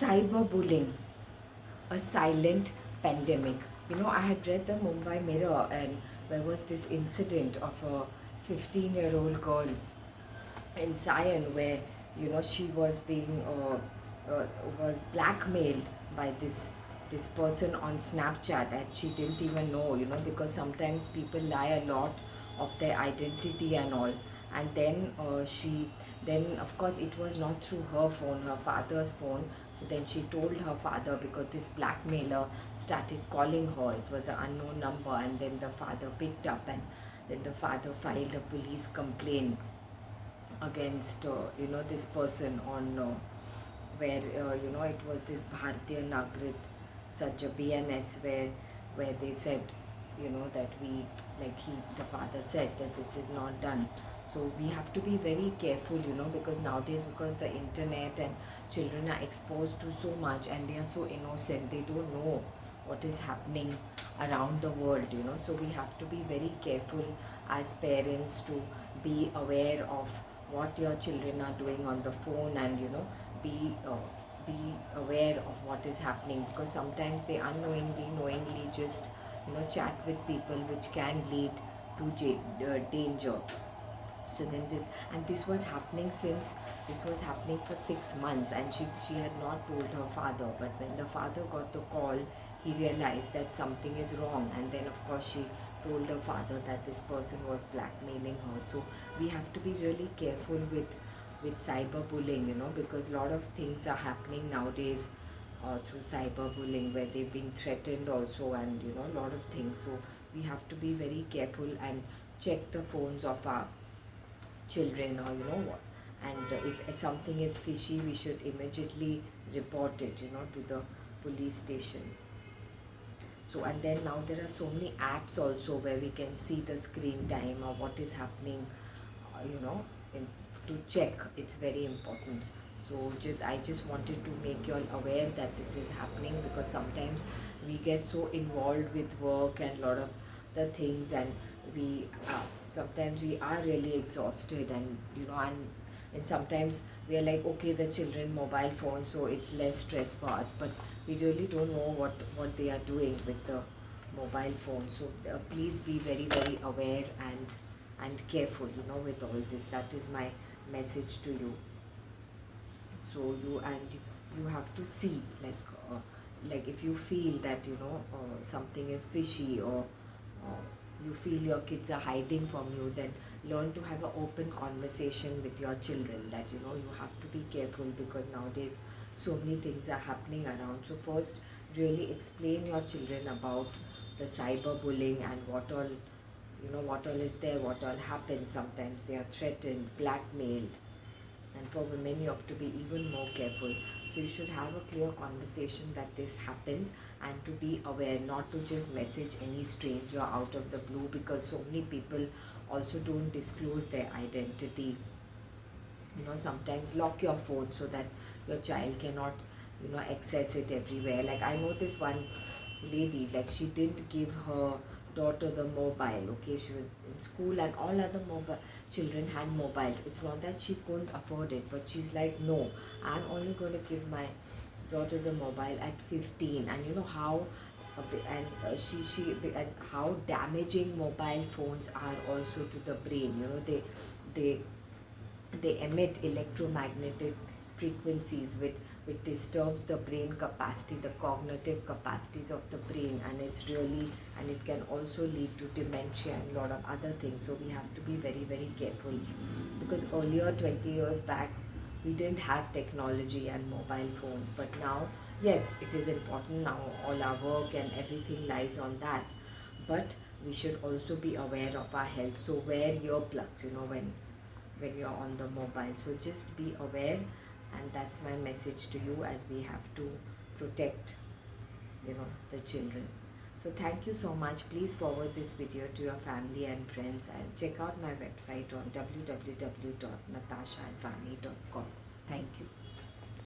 Cyberbullying, a silent pandemic. I had read the Mumbai Mirror, and there was this incident of a 15-year-old girl in Sion where she was being was blackmailed by this person on Snapchat, and she didn't even know, because sometimes people lie a lot of their identity and all. And then of course it was not through her phone, her father's phone. So then she told her father, because this blackmailer started calling her. It was an unknown number, and then the father picked up, and then the father filed a police complaint against this person on where it was this Bharatiya Nagrit such a BNS where they said that we, like the father said that this is not done. So we have to be very careful, because nowadays, because the internet and children are exposed to so much, and they are so innocent, they don't know what is happening around the world, so we have to be very careful as parents to be aware of what your children are doing on the phone, and be be aware of what is happening, because sometimes they unknowingly knowingly just chat with people, which can lead to danger. So then this was happening since this was happening for 6 months, and she had not told her father. But when the father got the call, he realized that something is wrong, and then of course she told her father that this person was blackmailing her. So we have to be really careful with cyberbullying, because a lot of things are happening nowadays through cyberbullying, where they've been threatened also, and a lot of things. So we have to be very careful and check the phones of our children, or what. And if something is fishy, we should immediately report it, to the police station. So, and then now there are so many apps also where we can see the screen time or what is happening, in, to check. It's very important. So I just wanted to make you all aware that this is happening, because sometimes we get so involved with work and a lot of the things, and we sometimes we are really exhausted, and and sometimes we are like, okay, the children mobile phone, so it's less stress for us, but we really don't know what they are doing with the mobile phone. So please be very very aware and careful, with all this. That is my message to you. So you have to see, like if you feel that something is fishy, or you feel your kids are hiding from you, then learn to have an open conversation with your children, that you have to be careful, because nowadays so many things are happening around. So first, really explain your children about the cyberbullying, and what all is there, what all happens. Sometimes they are threatened, blackmailed, and for women you have to be even more careful. So you should have a clear conversation that this happens, and to be aware, not to just message any stranger out of the blue, because so many people also don't disclose their identity. Sometimes lock your phone so that your child cannot access it everywhere. Like I know this one lady, like she didn't give her daughter the mobile. Okay, she was in school, and all other mobile children had mobiles. It's not that she couldn't afford it, but she's like, no, I'm only going to give my daughter the mobile at 15. And you know how and how damaging mobile phones are also to the brain. They they emit electromagnetic frequencies which disturbs the brain capacity, the cognitive capacities of the brain, and it can also lead to dementia and a lot of other things. So we have to be very very careful, because earlier, 20 years back, we didn't have technology and mobile phones, but now, yes, it is important. Now all our work and everything lies on that, but we should also be aware of our health. So wear earplugs, when you're on the mobile. So just be aware, and that's my message to you, as we have to protect the children. So thank you so much. Please forward this video to your family and friends, and check out my website on www.natashaadvani.com. Thank you.